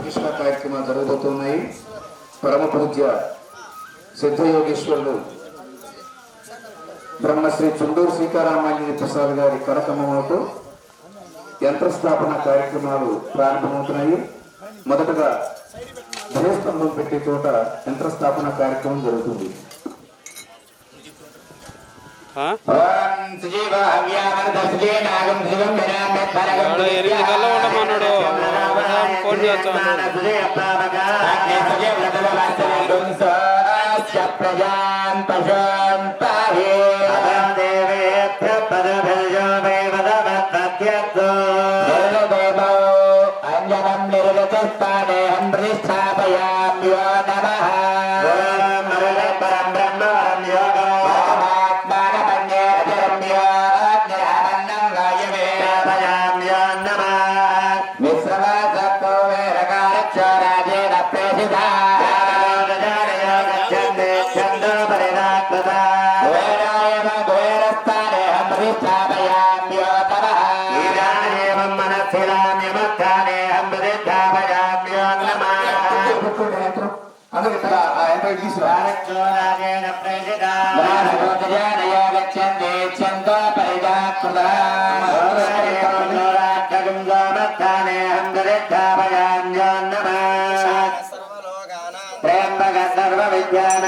కృష్ణ కార్యక్రమాలు జరగబోతున్నాయి. పరమ పూజ్య సిద్ధయోగేశ్వరుడు బ్రహ్మశ్రీ చుండూరు సీతారామాంజనేయ ప్రసాద్ గారి కరకమములతో యంత్రస్థాపన కార్యక్రమాలు ప్రారంభమవుతున్నాయి. మొదటగా ధ్వజస్తంభం పెట్టే చోట యంత్రస్థాపన కార్యక్రమం జరుగుతుంది. ఫోన్ చేస్తాను. సర్వ విజ్ఞాన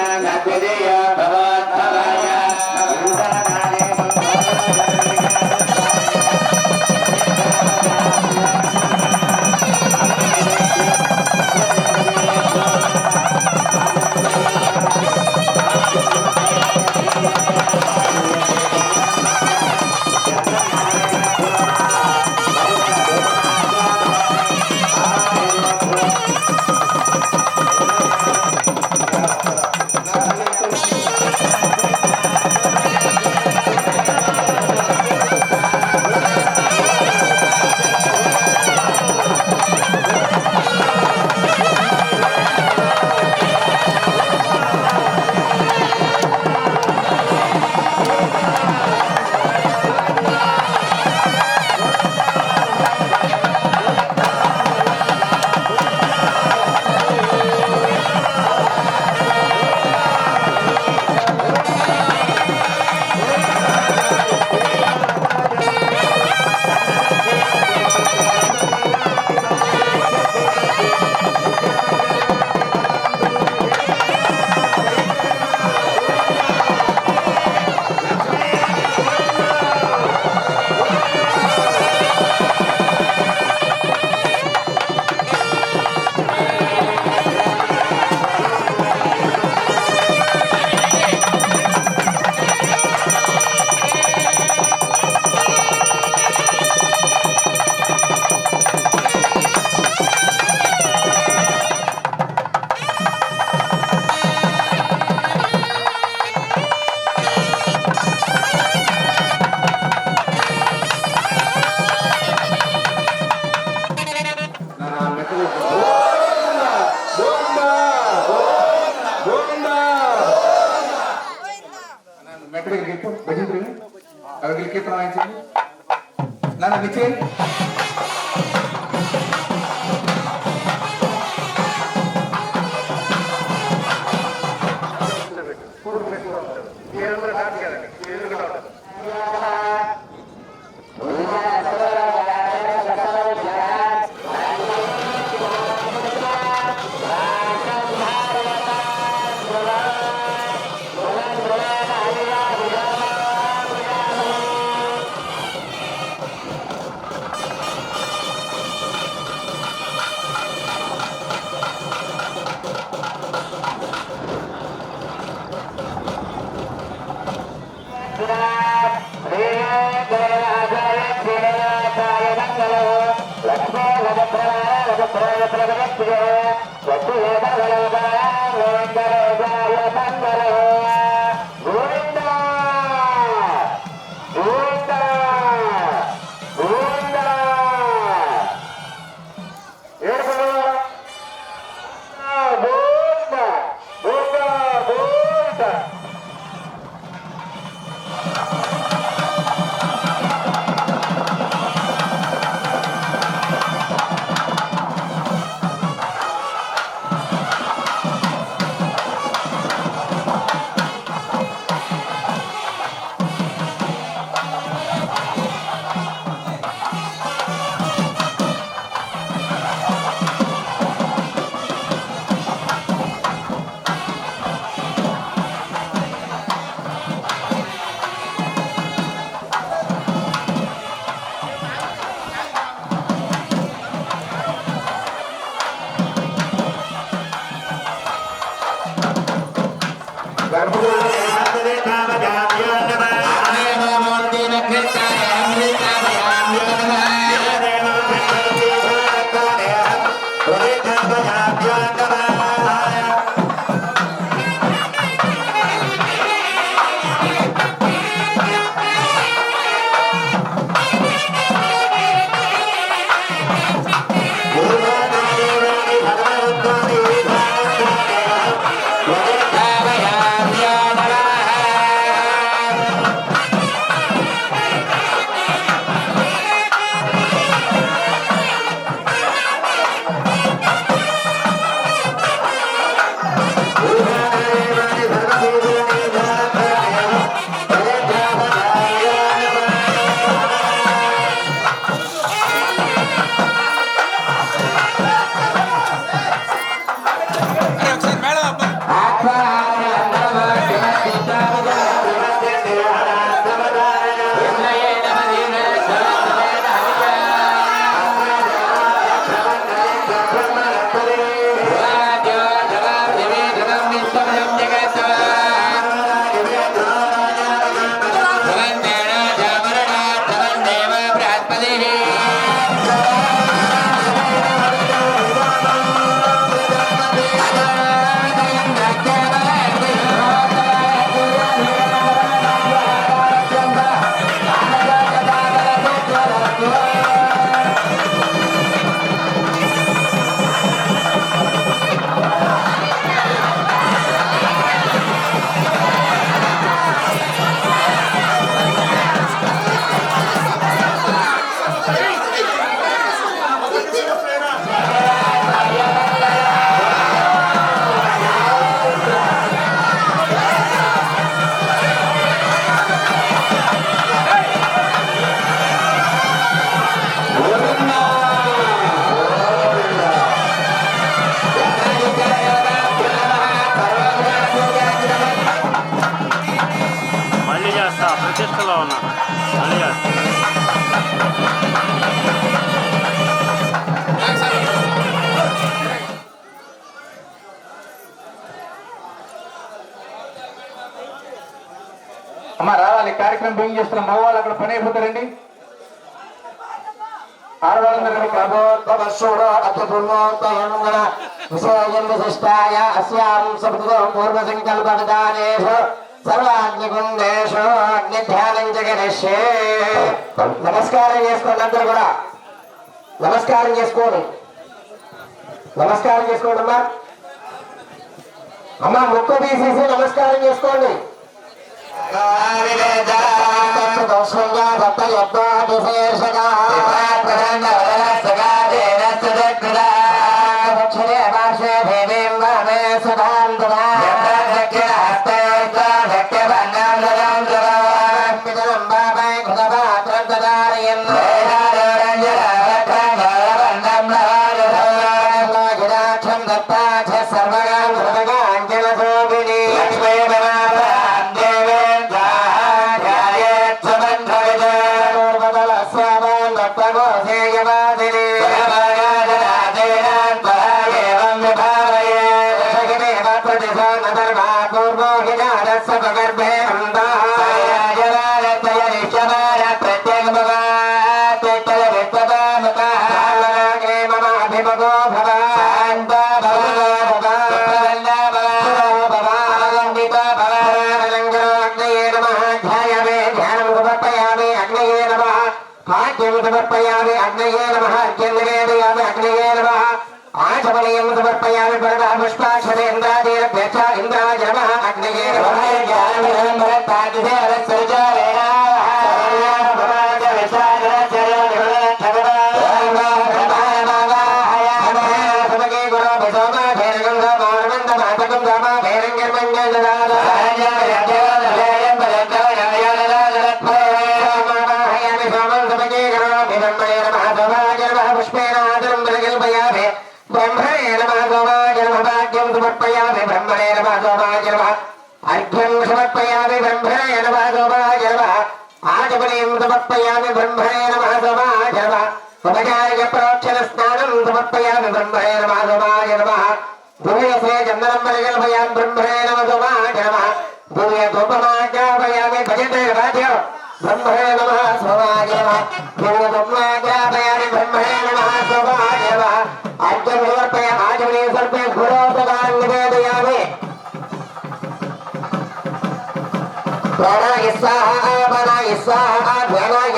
ప్రతిష్టలో ఉన్నా అమ్మ రావాలి. కార్యక్రమం బిగిన్ చేస్తున్న మగవాళ్ళు అక్కడ పని అయిపోతారండి. ఆడవాళ్ళందరూ పూర్వ సంకల్ప విధానేషు సర్వాగ్నిగుండేషు అగ్ని ధ్యానం జగరిష్యే. నమస్కారం చేసుకోండి. అందరూ కూడా నమస్కారం చేసుకోండి. నమస్కారం చేసుకోండి అమ్మా. అమ్మ ముక్కు తీసేసి నమస్కారం చేసుకోండి. సమర్పయామి అగ్నయే నమః. అగ్నివేదయామి అగ్నయే నమః. ఆచమనీయం సమర్పయామి పరమ పుష్పాక్షరేంద్రాదీరభ్యక్ష ఇంద్రాయ నమః. అగ్నయే నమః. अर्घ्यं समर्पयामि ब्रह्मणे नमः सोमाय नमः. आचमनीं समर्पयामि ब्रह्मणे नमः सोमाय नमः. उपचार्य प्रोक्षण स्नानं समर्पयामि ब्रह्मणे नमः सोमाय नमः. भूयसे चन्दनं परिकल्पयामि ब्रह्मणे नमः सोमाय नमः. भूय धूपमाज्ञापयामि भजते वाद्य ब्रह्मणे नमः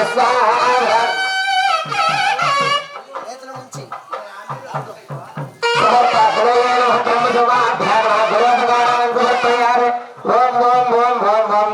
స్వాహ ఓం ఓం ఓం ఓం ఓం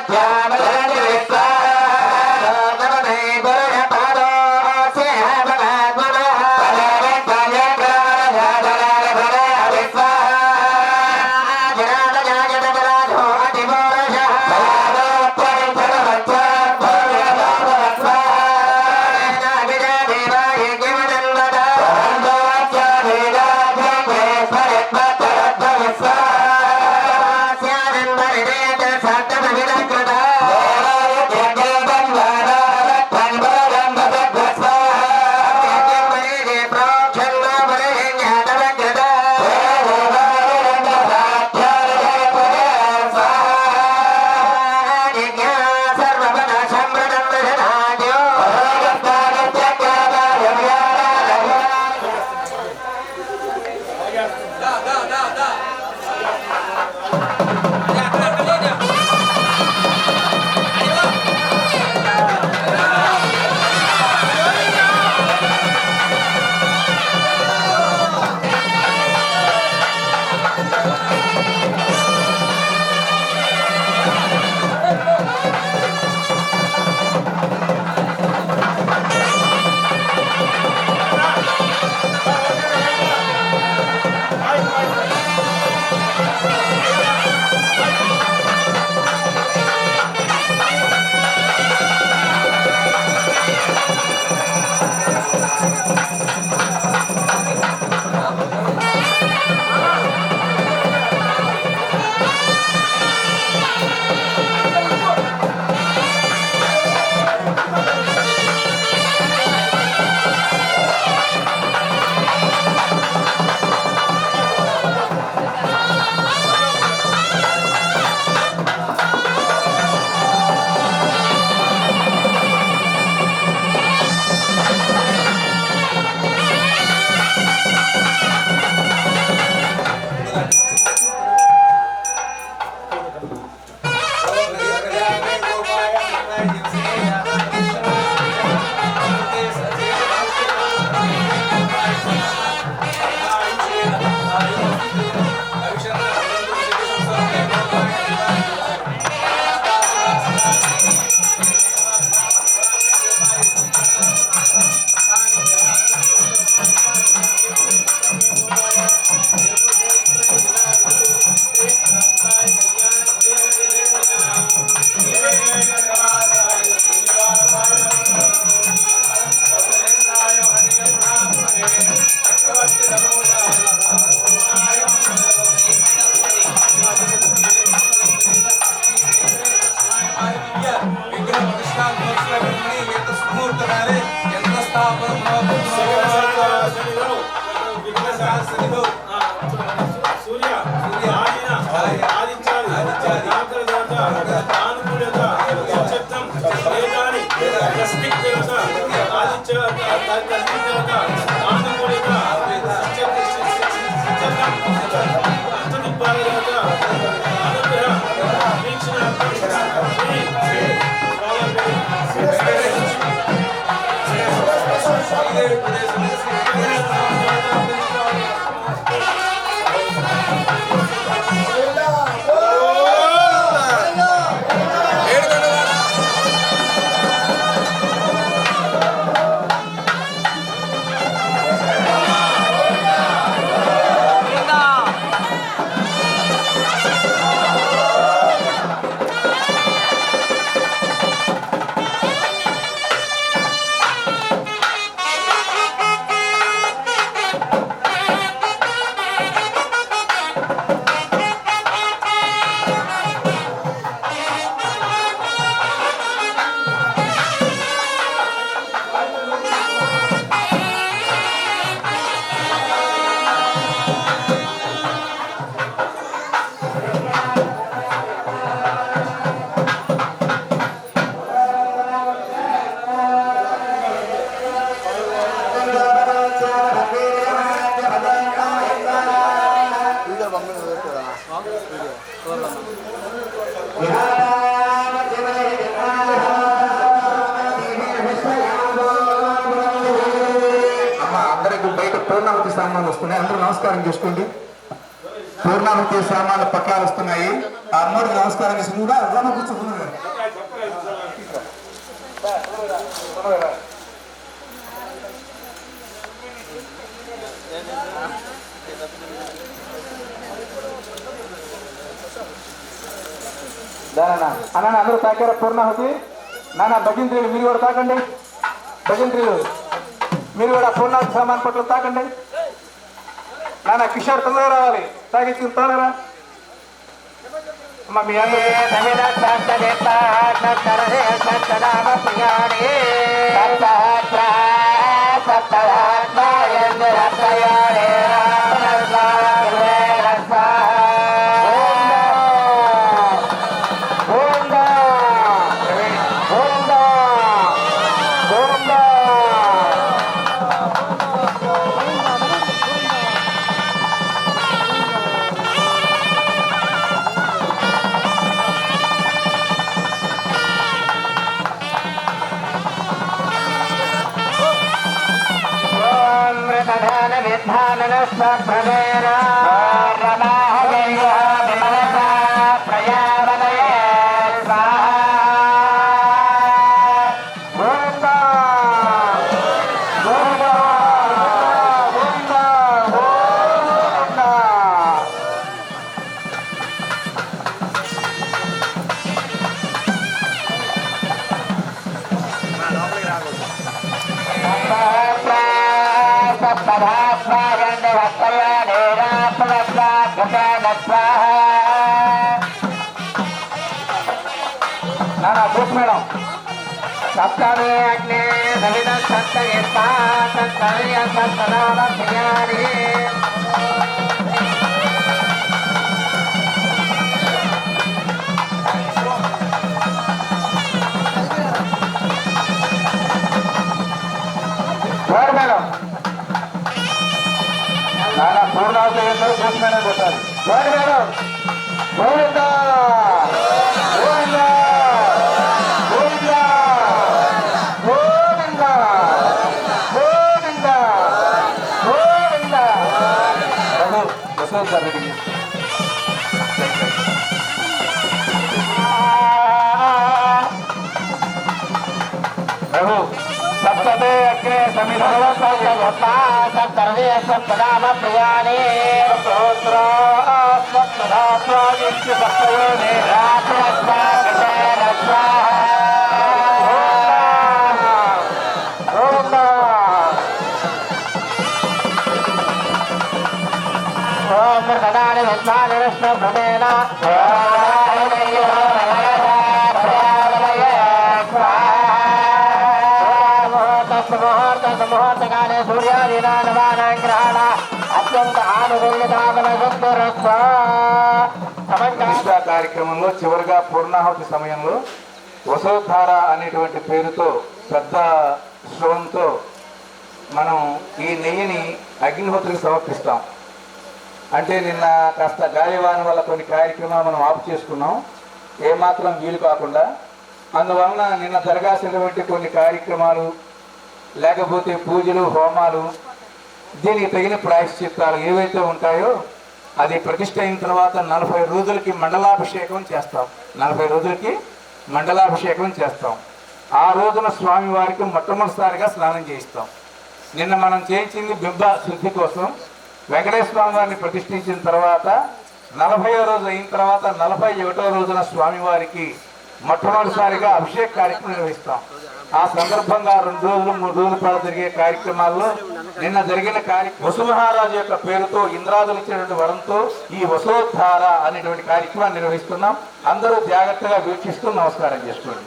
Yeah. అందరికి బయట పూర్ణావతి సామాన్లు వస్తున్నాయి. అందరూ నమస్కారం చేసుకోండి. పూర్ణావతి సామాన్లు పక్కన వస్తున్నాయి. ఆ అమ్మడికి నమస్కారం చేసి కూడా అలా కూర్చున్నారు. అన్న అందరూ తాకారా పూర్ణాహుతి? నాన్న భజంత్రీలు మీరు కూడా తాకండి. భజంత్రీలు మీరు కూడా పూర్ణాహుతి సామాన్ పట్ల తాకండి. నాన్న కిషోర్ తొందరగా రావాలి. తాగించి తోనరా అమ్మ మీ అందరూ నానా బూత్ మేడం సప్తమే అగ్నే సవిత సప్తయేస్తా సప్తయ సప్తనామ ప్రియాని బూత్ మేడం నానా పూర్ణావతి బూత్ మేడం కొట్టాలి. బూత్ మేడం గోవిందా सप्तमे अग्रे समिधर्व सप्तर्वे सप्तनाम प्रियानि स्तोत्रा सप्तधा स्वादिष्य सप्तयोने रात्रस्वा कृतेरस्वा ओम प्रदानि विद्वानि विष्णु भ्रमेण मुहूर्त काले सूर्यादीना नम కార్యక్రమంలో చివరిగా పూర్ణాహుతి సమయంలో వసోధార అనేటువంటి పేరుతో పెద్ద శ్రవంతో మనం ఈ నెయ్యిని అగ్నిహోత్రికి సమర్పిస్తాం. అంటే నిన్న కాస్త గాలివాన వల్ల కొన్ని కార్యక్రమాలు మనం ఆపు చేసుకున్నాం, ఏమాత్రం వీలు కాకుండా. అందువలన నిన్న జరగాల్సినటువంటి కొన్ని కార్యక్రమాలు లేకపోతే పూజలు హోమాలు దీనికి తగిన ప్రాయశ్చిత్తాలు ఏవైతే ఉంటాయో అది ప్రతిష్ఠ అయిన తర్వాత 40 రోజులకి మండలాభిషేకం చేస్తాం. 40 రోజులకి మండలాభిషేకం చేస్తాం. ఆ రోజున స్వామివారికి మొట్టమొదటిసారిగా స్నానం చేయిస్తాం. నిన్న మనం చేయించింది బింబ శుద్ధి కోసం. వెంకటేశ్వర స్వామి వారిని ప్రతిష్ఠించిన తర్వాత 40వ రోజు అయిన తర్వాత 41వ రోజున స్వామివారికి మొట్టమొదటిసారిగా అభిషేక కార్యక్రమం నిర్వహిస్తాం. ఆ సందర్భంగా 2 రోజులు 3 రోజుల పాటు జరిగే కార్యక్రమాల్లో నిన్న జరిగిన వసుమహారాజు యొక్క పేరుతో ఇంద్రాదులు ఇచ్చినటువంటి వరంతో ఈ వసోద్ధార అనేటువంటి కార్యక్రమాన్ని నిర్వహిస్తున్నాం. అందరూ జాగ్రత్తగా వీక్షిస్తూ నమస్కారం చేసుకోండి.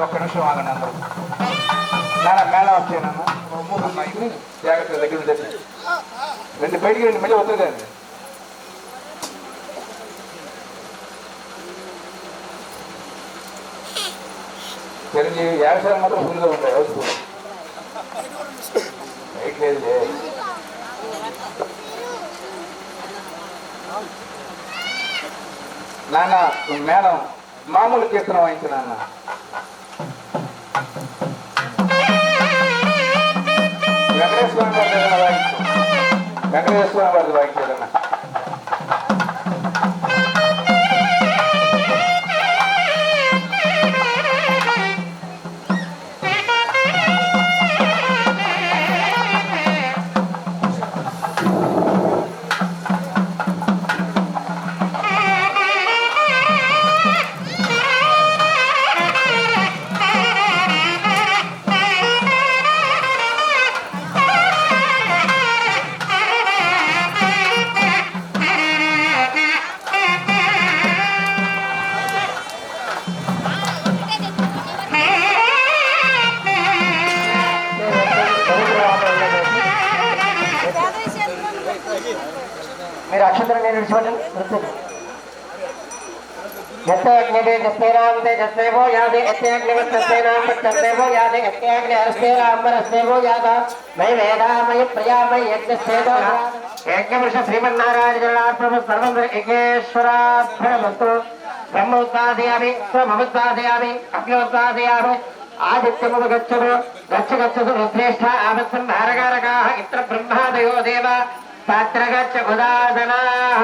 ఒక్క నిమిషం ఆగండి అందరూ. నాన్న మేళ వచ్చానన్నా జాగ్రత్త దగ్గర రండి, బయటికి రండి, మళ్ళీ వస్తుంది కదండి. చిరంజీవి యాగశాల మాత్రం ఫుల్గా ఉంటాయి. అవసరం బయట లేదు. నాన్న మేడం మామూలు కీర్తన వాయించు నాన్న. వెంకటేశ్వర గారి దగ్గర వాయించు. వెంకటేశ్వర గారిది వాయించాడన్న. మీరు అక్షంతరం నేను విడిచిపెట్టండి. జస్మేరాంబో యాదే యజ్ఞేవో యాదే యజ్ఞేవో యాద మై వేదామయ ప్రియామయ యజ్ఞేదో యజ్ఞపురుష శ్రీమన్నారాయణ సర్వం యజ్ఞేశ్వరాభ్యమస్తు. బ్రహ్మోత్పాదయామి స్వమోత్పాదయామి అగ్నోత్పాదయామి ఆదిత్యముప గచ్చదు గచ్చదు రుద్రేష్ఠ ఆపత్సం భారకారకాః ఇత్ర బ్రహ్మాదయో దేవ పాత్రగచ్చ ఉదాసనాః.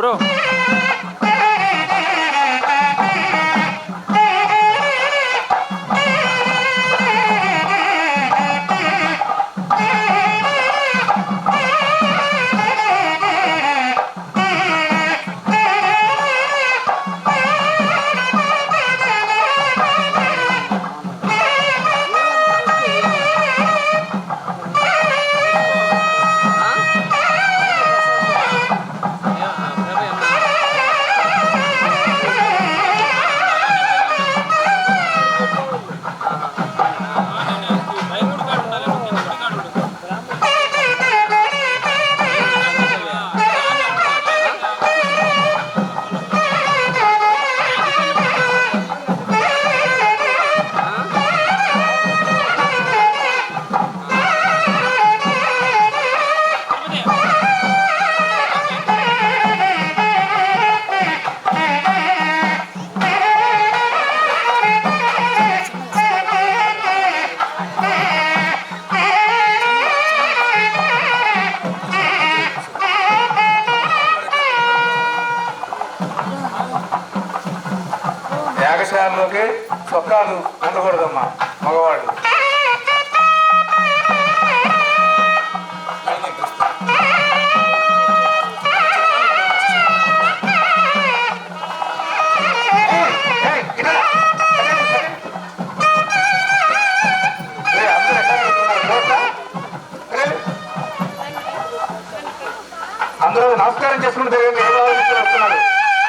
బ్రో యాగశాలలోకి చొక్కాలు ఉండకూడదమ్మా మగవాళ్ళు. అందరూ నమస్కారం చేసుకుంటూ వస్తున్నారు.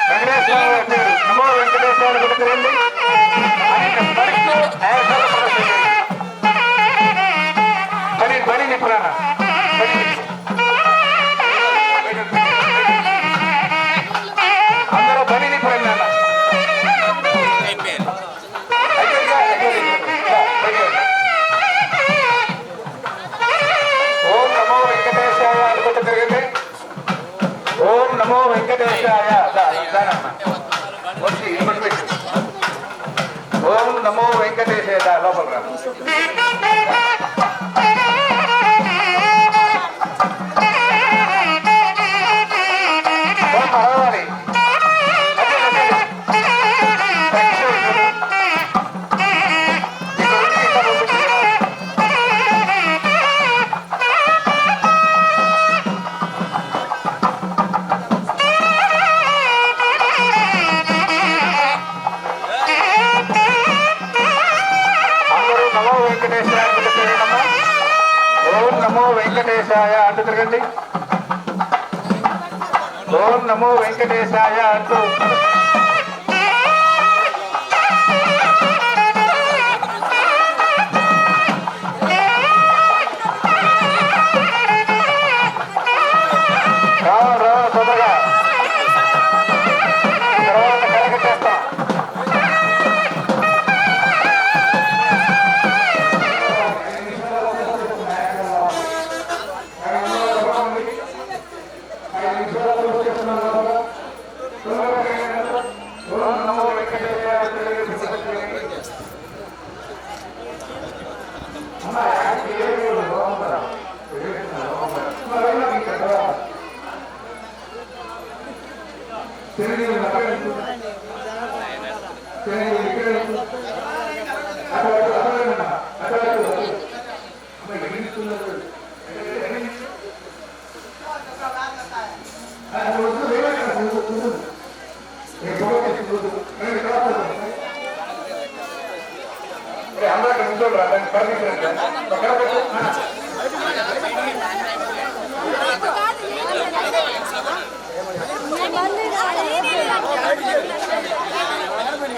వెంకటేశ్వర వచ్చారు. నమో వెంకటేశ్వర రండి. బని బని నిపురానా అందరూ బని నిపురండి అన్న. ఓం నమో వెంకటేశాయ అనుకుంటూ తిరగండి. ఓం నమో వెంకటేశాయ. వచ్చి ఇప్పటి పెట్టు. ఓం నమో వెంకటేశాయ లోపల రా. అరవాలి. ఓం నమో వెంకటేశాయ అంటూ తిరగండి. ఓం నమో వెంకటేశాయ అంటూ రా తొందరగా తర్వాత కలగట్టేస్తాం.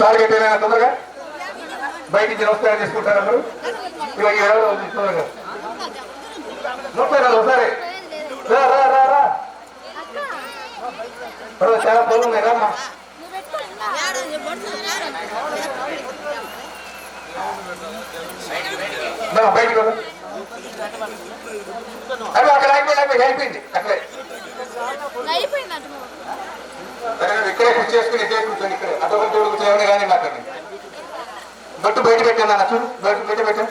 టార్గెట్ ఏమైనా తొందరగా బయటికి నమస్కారం చేసుకుంటారు అందరూ. ఇవాళ ఎవరో తొందరగా నమస్కారాలు ఒకసారి రా రా రా రా. చాలా పనులు ఉన్నాయి రామ్మా. బయటికి అదే అక్కడ అయిపోయింది అక్కడే ఇక్కడే కూర్చు చేసుకుని ఇదే కూర్చొని ఇక్కడ అదొక తోడు కూర్చోని కానీ మాట్లాడి బట్టు బయట పెట్టాను అన్న చూడు బయట పెట్టాను.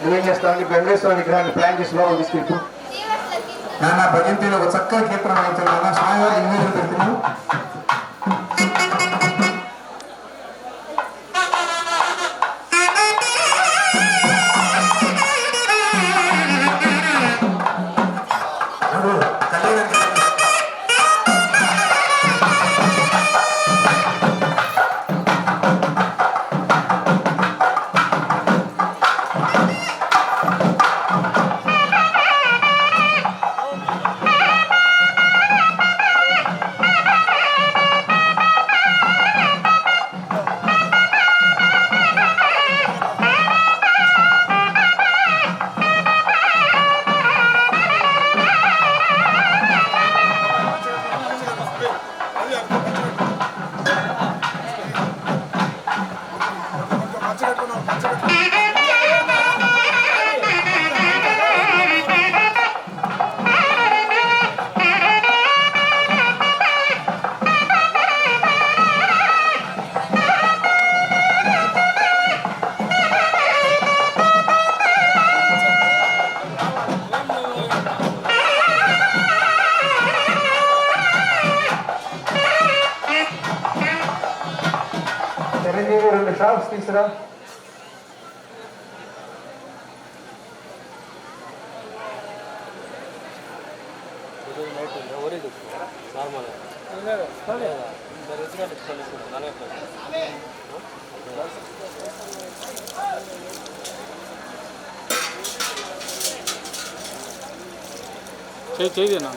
నువ్వేం చేస్తావు? వెంకటేశ్వర విగ్రహాన్ని ప్లాన్ చేసి లోపల తీసుకెళ్ళి నాన్న భజంతిలో ఒక చక్కగా కీర్తన వాయించాను నాన్న స్వామివారి నివేదన పెడుతున్నాను. చిరంజీవి 2 షాప్స్ తీసుకురా. చేదేనా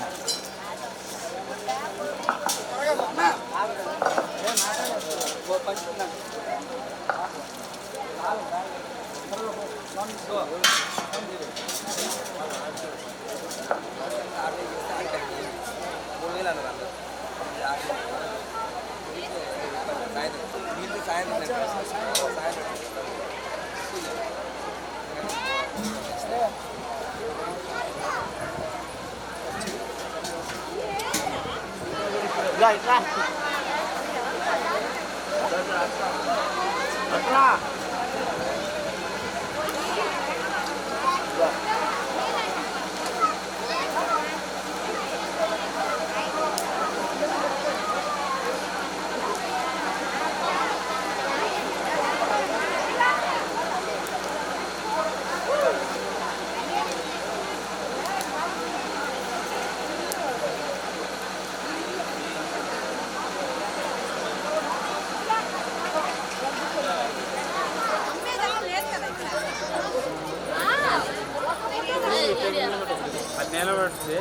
నిలబెడితే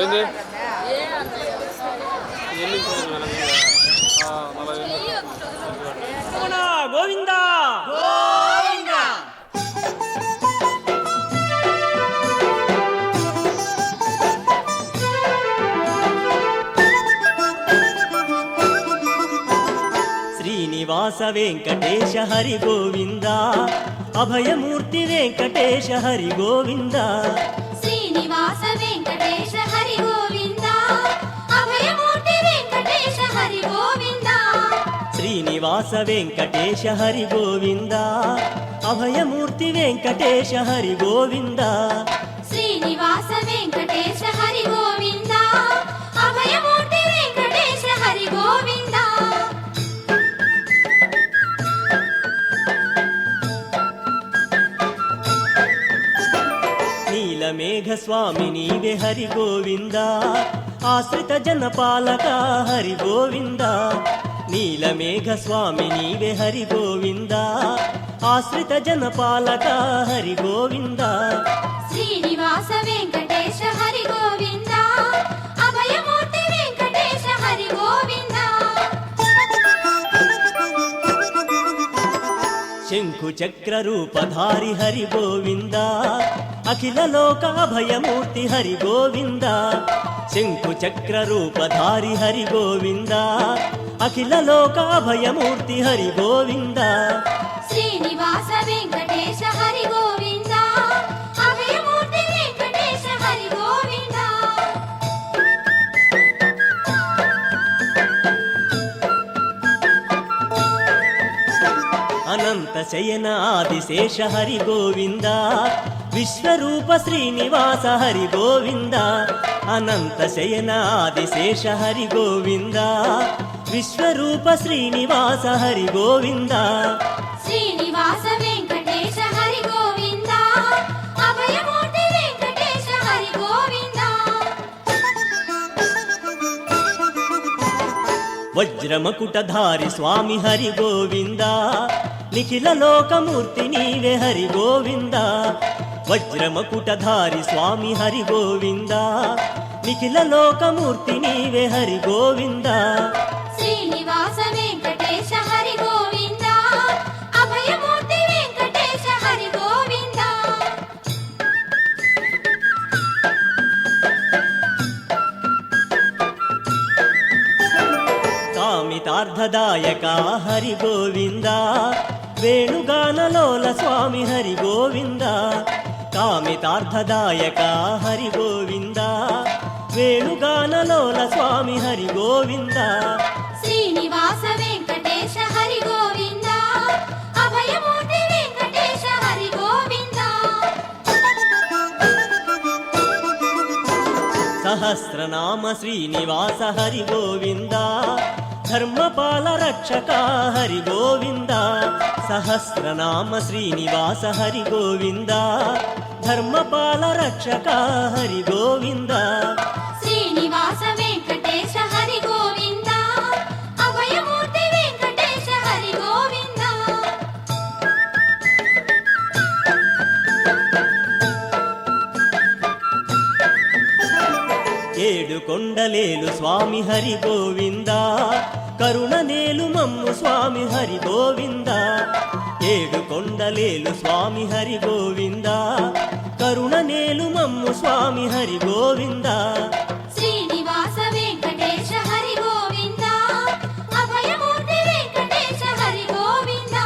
ఏంది గోవిందా శ్రీనివాస వెంకటేశ హరి గోవింద అభయమూర్తి వెంకటేశ హరి గోవింద శ్రీనివాస వెంకటేశ హరి గోవింద అభయమూర్తి వెంకటేశ హరి గోవింద శ్రీనివాస వెంకటేశ హరి గోవింద అభయమూర్తి వెంకటేశ హరి గోవింద శ్రీనివాస వెంకటేశ హరి గోవింద అభయమూర్తి వెంకటేశ హరి గోవింద నీలమేఘ స్వామి నీవే హరి గోవింద ఆశ్రిత జనపాలక హరి గోవింద నీలమేఘ స్వామి నీవే హరి గోవింద ఆశ్రిత జనపాలక హరి గోవింద శ్రీనివాస వెంకటేశ హరి గోవింద అభయమూర్తి వెంకటేశ హరి గోవింద శంఖు చక్ర రూపధారి హరి గోవింద అఖిల లోక అభయమూర్తి హరి గోవింద శంఖు చక్ర రూపధారి హరి గోవింద అఖిల లోక అభయమూర్తి హరి గోవింద శ్రీనివాస వెంకటేశ హరి గోవింద అభయమూర్తి వెంకటేశ హరి గోవింద అనంత శయన ఆదిశేష హరి గోవింద విశ్వరూప శ్రీనివాస హరి గోవింద అనంత శయన ఆదిశేష హరి గోవింద విశ్వరూప శ్రీనివాస హరి గోవింద శ్రీనివాస వెంకటేశ హరి గోవింద అభయమూర్తి వెంకటేశ హరి గోవింద వజ్రమకుటధారి స్వామి హరి గోవింద నిఖిల లోకమూర్తి నీవే హరి గోవింద వజ్రమకుటధారి స్వామి హరి గోవింద నిఖిల లోకమూర్తి నీవే హరి గోవింద శ్రీనివాస వెంకటేశ హరి గోవింద అభయమూర్తి వెంకటేశ హరి గోవింద కామితార్థదాయక హరి గోవింద వేణుగానలోల స్వామి హరి గోవింద కామితార్థదాయక హరి గోవింద వేణుగానలోల స్వామి హరి గోవింద శ్రీనివాస వెంకటేశ హరి గోవింద అభయమూర్తి వెంకటేశ హరి గోవింద సహస్రనామ శ్రీనివాస హరి గోవింద ధర్మపాల రక్షక హరి గోవింద సహస్రనామ శ్రీనివాస హరి గోవింద ధర్మపాల రక్షక హరి గోవింద శ్రీనివాస వెంకటేశ హరి గోవింద అభయమూర్తి వెంకటేశ హరి గోవింద ఏడు కొండలేలు స్వామి హరి గోవింద కరుణ నేలు మమ్ము స్వామి హరి గోవింద ఏడు కొండలేలు స్వామి హరి గోవింద కరుణ నేలు మమ్ము స్వామి హరి గోవింద శ్రీనివాస వెంకటేశ హరి గోవింద అభయమూర్తి వెంకటేశ హరి గోవింద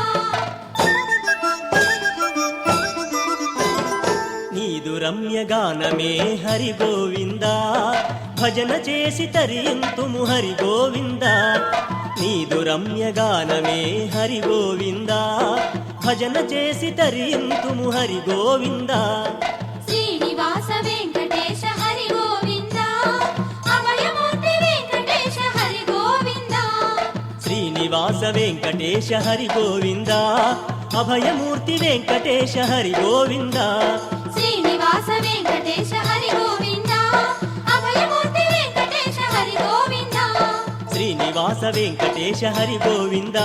నీదు రమ్యగానమే హరి గోవింద భజన చేసి తరింతుము హరి గోవింద నీదు రమ్యగానమే హరి గోవింద భజన చేసి తరింతుము హరి గోవింద శ్రీనివాస వెంకటేశ హరి గోవింద అభయమూర్తి వెంకటేశ హరి గోవింద శ్రీనివాస వెంకటేశ హరి గోవింద అభయమూర్తి వెంకటేశ హరి గోవింద శ్రీనివాస వెంకటేశ హరి గోవింద అభయమూర్తి వెంకటేశ హరి గోవింద శ్రీనివాస వెంకటేశ హరి గోవింద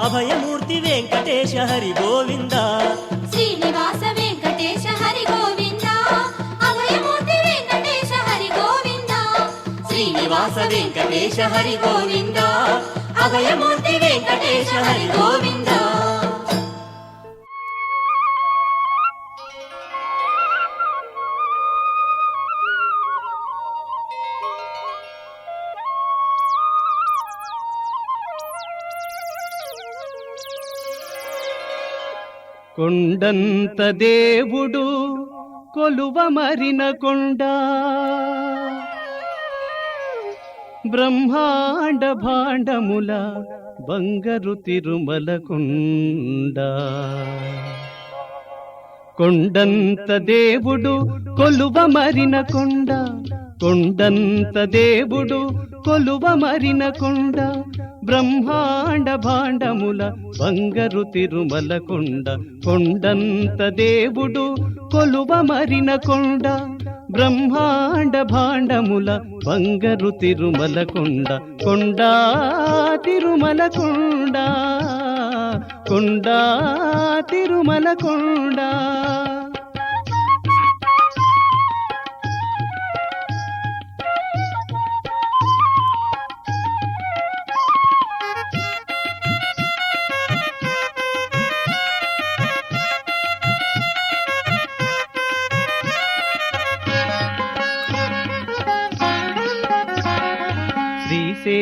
అభయమూర్తి వెంకటేశ హరి గోవింద శ్రీనివాస వెంకటేశ హరి గోవింద అభయమూర్తి వెంకటేశ హరి గోవింద శ్రీనివాస వెంకటేశ హరి గోవింద అభయమూర్తి వెంకటేశ హరి గోవింద కొండంత దేవుడు కొలువ మరిన కొండ బ్రహ్మాండ భాండముల బంగరు తిరుమల కొండ కొండంత దేవుడు కొలువ మరిన కొండ కొండంత దేవుడు కొలువ మరిన కొండ బ్రహ్మాండ భాండముల బంగరు తిరుమల కొండ కొండంత దేవుడు కొలువ మరిన కొండ బ్రహ్మాండ భాండముల బంగరు తిరుమల కొండ కొండా తిరుమల కొండ కొండా తిరుమల కొండ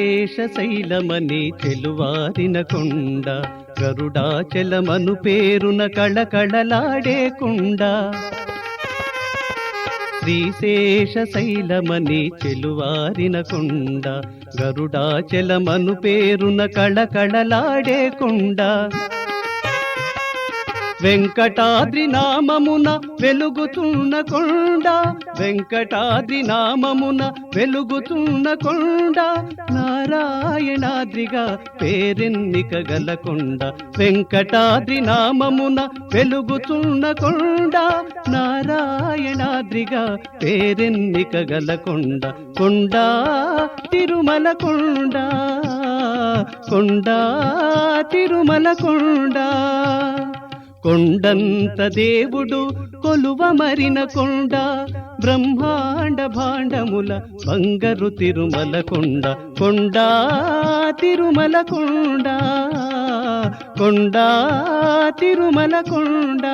శ్రీశేషశైలమని చెలువారిన కొండ గరుడాచలమను పేరున కళకళలాడే కొండ శ్రీశేషశైలమని చెలువారిన కొండ గరుడాచలమను పేరున కళకళలాడే కొండ వెంకటాద్రి నామమున వెలుగుతున్న కొండ, వెంకటాద్రి నామమున వెలుగుతున్న కొండ, నారాయణాద్రిగా పేరెన్నిక గల కొండ. వెంకటాద్రి నామమున వెలుగుతున్న కొండ, నారాయణాద్రిగా పేరెన్నిక గల కొండ. కొండ తిరుమల కొండ, కొండ తిరుమల కొండ. కొండంత దేవుడు కొలువ మరిన కొండ, బ్రహ్మాండ భాండముల బంగారు తిరుమల కొండ. కొండ తిరుమల కొండ, కొండ తిరుమల కొండ.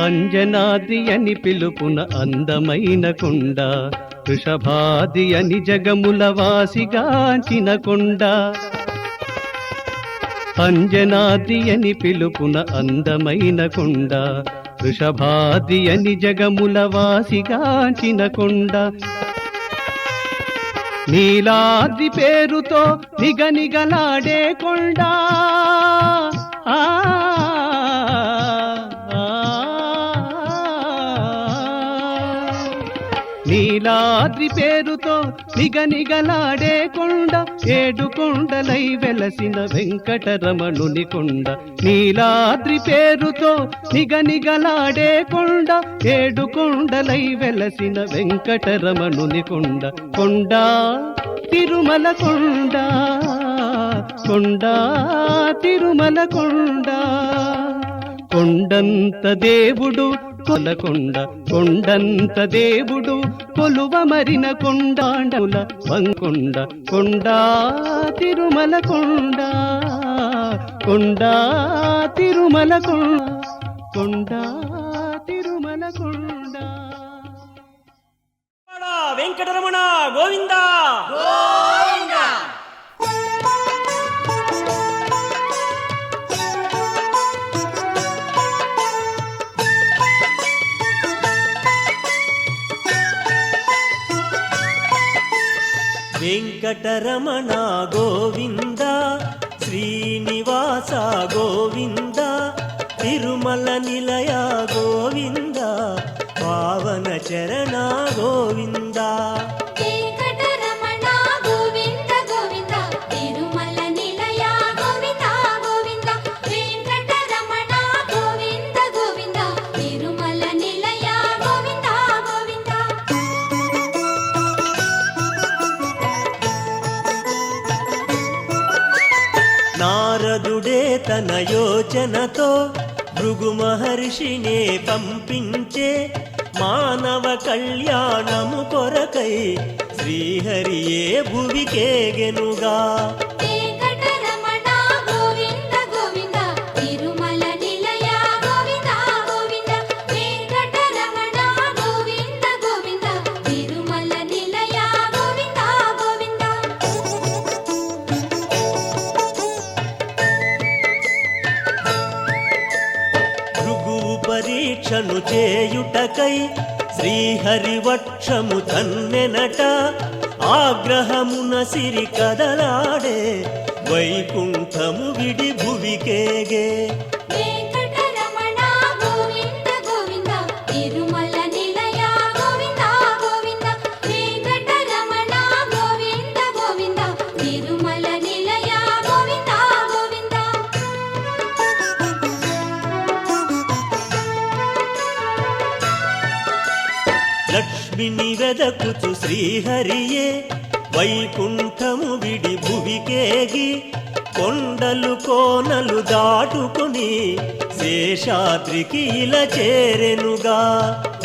అంజనాద్రి అని పిలుపున అందమైన కొండ, వృషభాది అని జగముల వాసిగాంచిన కొండ. అంజనాద్రి అని పిలుపున అందమైన కొండ, వృషభాది అని జగముల వాసిగాంచిన కొండ. నీలాద్రి పేరుతో నిగనిగలాడే కొండ, నీలాద్రి పేరుతో నిగనిగలాడే కొండ, ఏడు కొండలై వెలసిన వెంకటరమణుని కొండ. నీలాద్రి పేరుతో నిగనిగలాడే కొండ, ఏడు కొండలై వెలసిన వెంకటరమణుని కొండ. కొండ తిరుమల కొండ, కొండ తిరుమల కొండ. కొండంత దేవుడు కొలకొండ, కొండంత దేవుడు కొలువ మరిన కొండాండముల వంకొండ. కొండ తిరుమల కొండ, కొండ తిరుమల కొండ, కొండ తిరుమల కొండ. వెంకటరమణ గోవింద. వెంకటరమణ గోవింద, శ్రీనివాస గోవింద, తిరుమల నిలయ గోవింద, పావన చరణ గోవింద. వెంకటరమణ గోవింద గోవింద, తిరుమల నిలయ గోవింద గోవింద. వెంకటరమణ గోవింద గోవింద, తిరుమల నిలయ గోవింద గోవింద. నారదుడే తన యోచనతో భృగు మహర్షినే పంపించే, మానవ కళ్యాణము కొరకై శ్రీహరియే భువికేగెనుగా. వెంకటరమణ గోవింద గోవింద, తిరుమల నిలయ గోవింద గోవింద. వెంకటరమణ గోవింద గోవింద, తిరుమల నిలయ గోవింద గోవింద. భృగువు పరీక్షను చేయుటకై శ్రీహరివక్షము తన్నెనట, ఆగ్రహమున సిరి కదలాడే వైకుంఠము విడి భువికేగే. వెంకటరమణ గోవింద గోవింద, తిరుమల నిలయ గోవింద గోవింద. వెంకటరమణ గోవింద గోవింద, తిరుమల నిలయ గోవింద గోవింద. లక్ష్మిని వెదకుచు శ్రీహరియే వైకుంఠము విడి భువికేగి, కొండలు కోనలు దాటుకుని శేషాద్రికి ఇలా చేరెనుగా.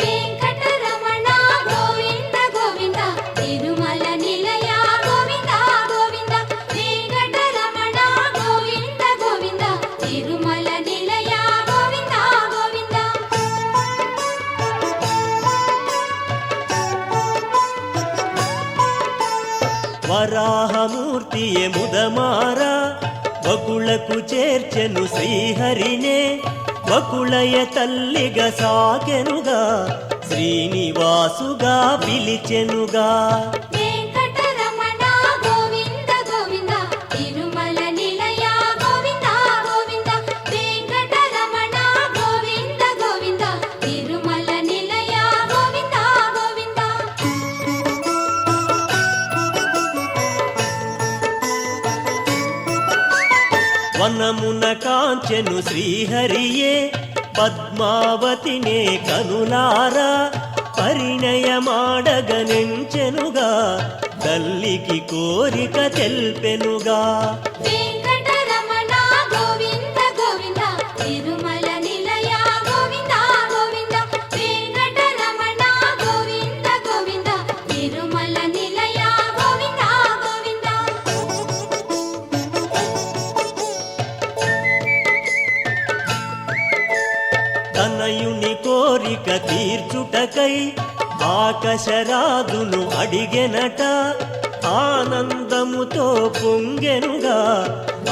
వెంకటరమణ గోవింద గోవింద, తిరుమల నిలయ గోవింద గోవింద. వెంకటరమణ గోవింద గోవింద, తిరుమల నిలయ గోవింద గోవింద. వరాహమూర్తియే ముదమార వకుళకు చేర్చెను శ్రీహరినే వకుళయ తల్లిగా సాకెనుగా శ్రీనివాసుగా పిలిచెనుగా వెంకటరమణ గోవింద గోవింద తిరుమల నిలయ గోవింద గోవింద వెంకటరమణ గోవింద గోవింద తిరుమల నిలయ గోవింద గోవింద వనమున కాంచెను శ్రీహరియే పద్మావతినే కనులారా పరిణయమాడగనెంచెనుగా తల్లికి కోరిక తెల్పెనుగా వెంకటరమణ గోవింద గోవింద తిరుమల నిలయ గోవింద గోవింద వెంకటరమణ గోవింద గోవింద తిరుమల నిలయ గోవింద గోవింద తనయుని కోరిక తీర్చుటకై ఆకాశరాజును అడిగెనట ఆనందముతో పొంగెనుగా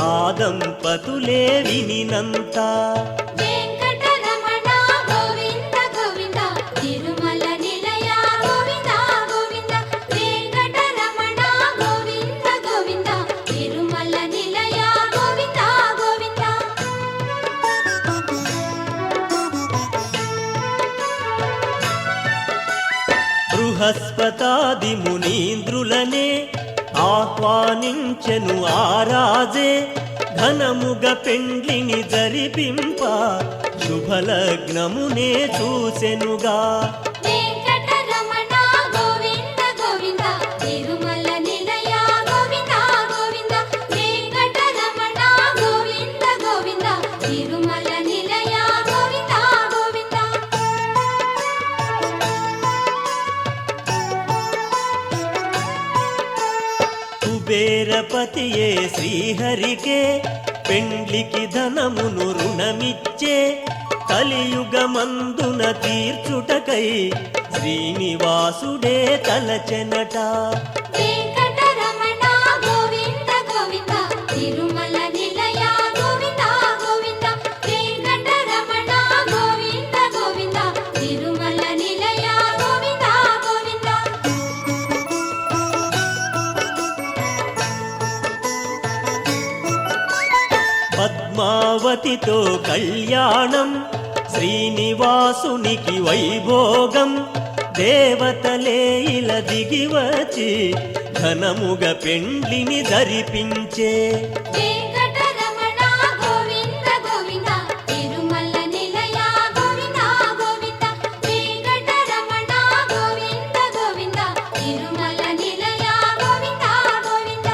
ఆ దంపతులే వినినంత వెంకటరమణ గోవింద గోవింద తిరుమల నిలయ గోవింద గోవింద వెంకటరమణ గోవింద గోవింద తిరుమల నిలయ గోవింద గోవింద బృహస్పతాది మునీంద్రులనే ఆహ్వానించెను ఆరాజే ఘనముగ పెండ్లిని జరిపింప శుభలగ్నమునే చూసెనుగా వెంకటరమణ గోవింద గోవింద తిరుమల నిలయ గోవింద గోవింద వెంకటరమణ గోవింద గోవింద తిరుమల నిలయ గోవింద గోవింద కుబేరపతియే శ్రీహరికే పెండ్లికి ధనమును రుణమిచ్చే కలియుగమందున తీర్చుటకై శ్రీనివాసుడే తలచెనట వెంకటరమణ గోవింద గోవింద తిరుమల నిలయ గోవింద గోవింద వెంకటరమణ గోవింద గోవింద తిరుమల నిలయ గోవింద గోవింద పద్మావతితో కళ్యాణం శ్రీనివాసునికి వైభోగం దేవతలే ఇలా దిగివచ్చి ఘనముగ పెండ్లిని జరిపించే వెంకటరమణ గోవింద గోవింద తిరుమల నిలయ గోవింద గోవింద వెంకటరమణ గోవింద గోవింద తిరుమల నిలయ గోవింద గోవింద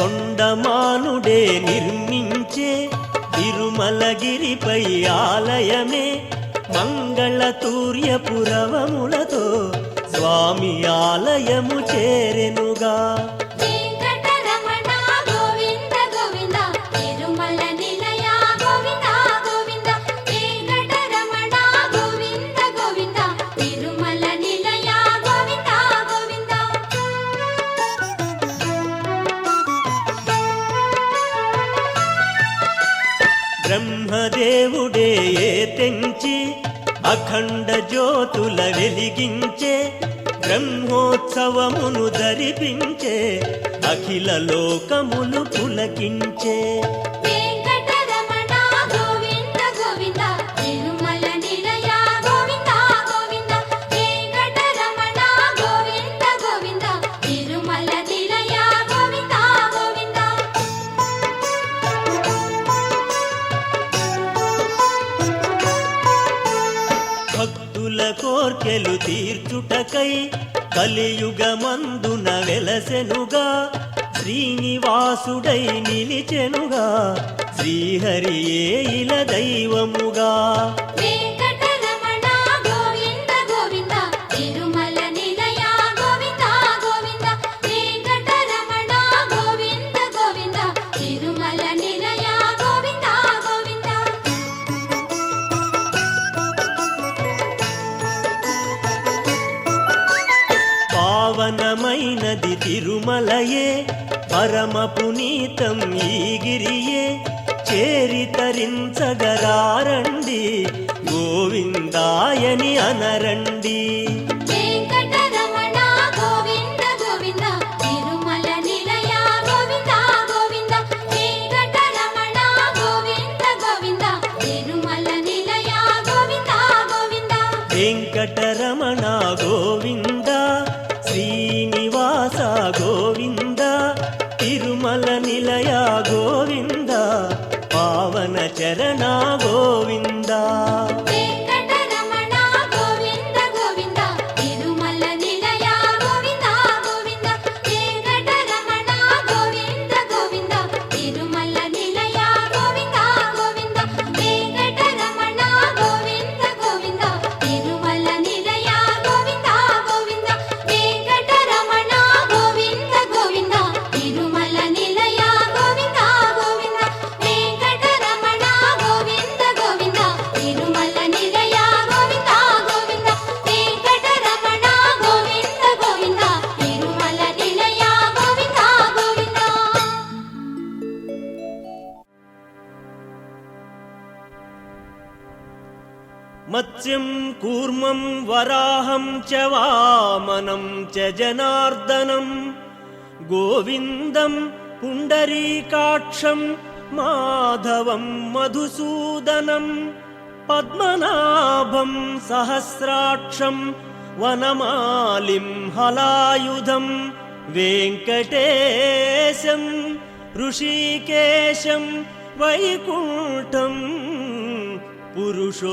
తొండమానుడే నిర్మించే తిరుమలగిరిపై ఆలయమే మంగళతూర్యపురవములతో స్వామి ఆలయము చేరెనుగా వెంకటరమణ గోవింద గోవింద తిరుమల నిలయ గోవింద గోవింద వెంకటరమణ గోవింద గోవింద తిరుమల నిలయ గోవింద గోవింద బ్రహ్మదేవుడే తెంచి అఖండ జ్యోతుల వెలిగించే బ్రహ్మోత్సవమును ధరిపించే అఖిల లోకములు పులకించే వెంకటరమణ గోవింద గోవింద తిరుమల నిలయ గోవింద గోవింద వెంకటరమణ గోవింద గోవింద తిరుమల నిలయ గోవింద గోవింద భక్తుల కోర్కెలు తీర్చుటకై కలియుగమందున వెలసెనుగా శ్రీనివాసుడై నిలిచెనుగా శ్రీహరియే ఇల దైవముగా వెంకటరమణ గోవింద గోవింద తిరుమల నిలయ గోవింద గోవింద వెంకటరమణ గోవింద గోవింద తిరుమల నిలయ గోవింద గోవింద తిరుమలయే పరమ పునీతం ఈ గిరియే చేరి తరించగరారండి గోవిందాయని అనరండి. వెంకటరమణ గోవింద గోవింద తిరుమల నిలయ గోవింద గోవింద వెంకటరమణ గోవింద గోవింద తిరుమల నిలయ గోవింద గోవింద వెంకటరమణ గోవింద శ్రీనివాస గోవింద తిరుమల నిలయ గోవింద పావన చరణ గోవింద. వెంకటరమణ గోవింద గోవింద తిరుమల నిలయ గోవింద గోవింద వెంకటరమణ గోవింద గోవింద తిరుమల నిలయ గోవింద గోవింద వెంకటరమణ గోవింద గోవింద తిరుమల నిలయ గోవింద గోవింద వెంకటరమణ గోవింద గోవింద తిరుమల నిలయ గోవింద గోవింద వెంకటరమణ గోవింద గోవింద తిరుమల నిలయ గోవింద గోవింద వెంకటరమణ గోవింద గోవింద తిరుమల నిలయ గోవింద గోవింద. మత్స్యం కూర్మం వరాహం చ వామనం చ జనార్దనం గోవిందం పుండరీకాక్షం మాధవం మధుసూదనం పద్మనాభం సహస్రాక్షం వనమాలిం హలాయుధం వెంకటేశం ఋషికేశం వైకుంఠం పురుషోత్తమం.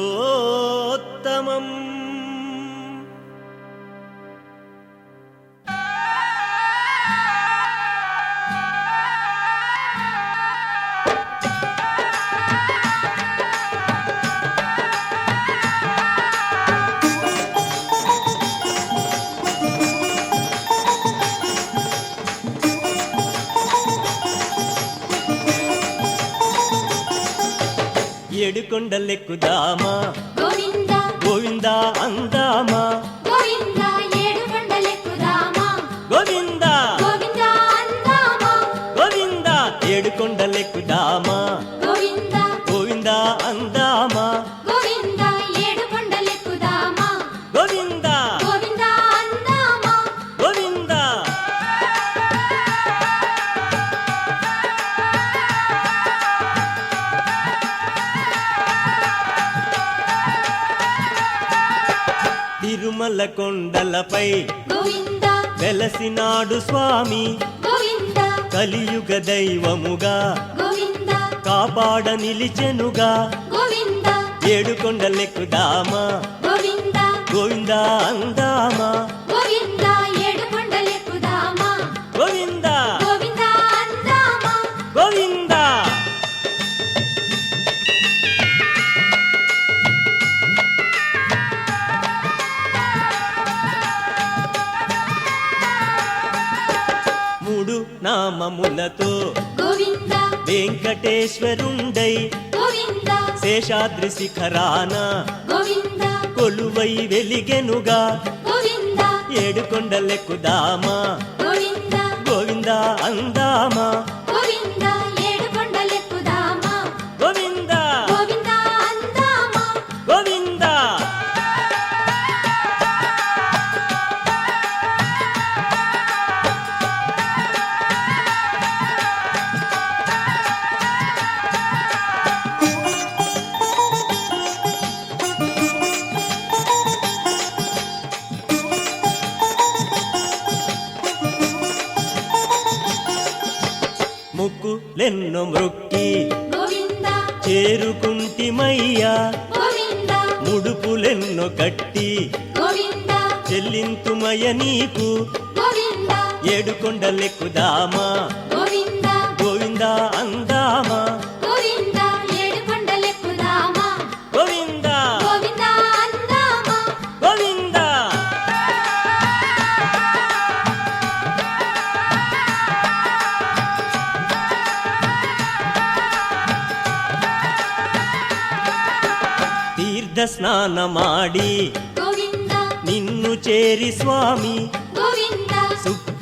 ఏడుకొండలెక్కుదామా గోవింద గోవింద అందామా గోవింద ఏడుకొండలెక్కుదామా గోవింద గోవింద అందామా గోవింద ఏడుకొండలెక్కుదామా గోవింద గోవింద అందామా గోవింద ఏడుకొండలెక్కుదామా గోవింద గోవింద అందామా గోవింద. తిరుమల కొండలపై గోవింద వెలసినాడు స్వామి గోవింద కలియుగ దైవముగా గోవింద కాపాడ నిలిచెనుగా గోవింద ఏడుకొండలెక్కుదామా గోవింద గోవింద అందామా గోవింద ఏడుకొండలెక్కుదామా గోవింద గోవింద అందామా గోవింద. మూడు నామములతో గోవింద వెంకటేశ్వరుండై గోవింద శేషాద్రి శిఖరాన గోవింద కొలువై వెలిగెనుగా గోవింద ఏడుకొండలెక్కుదామా గోవింద గోవింద అందామా గోవింద ఏడుకొండలెక్కుదామా గోవింద గోవింద అందామా గోవింద. ముక్కులెన్నో మ్రొక్కి గోవింద చేరుకుంటిమయ్యా గోవింద ముడుపులెన్నో కట్టి గోవింద చెల్లింతుమయ నీకు గోవింద ఏడుకొండలెక్కుదామా గోవింద గోవింద అందామా గోవింద ఏడుకొండలెక్కుదామా గోవింద గోవింద అందామా గోవింద. తీర్థ స్నానమాడి గోవింద నిన్ను చేరి స్వామి గోవింద సుఖ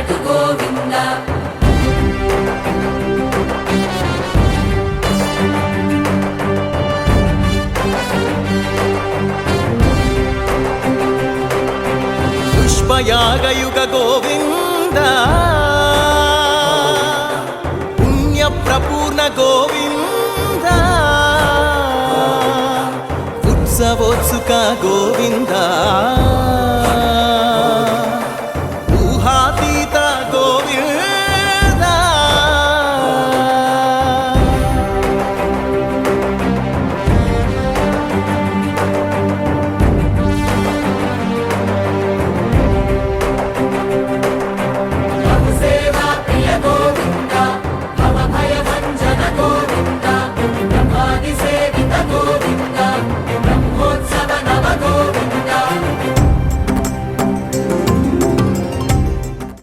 అలజటు గోవింద పుష్పయాగయుగ గోవింద పుణ్యప్రపూర్ణ గోవింద ఉత్సవోత్సుక గోవింద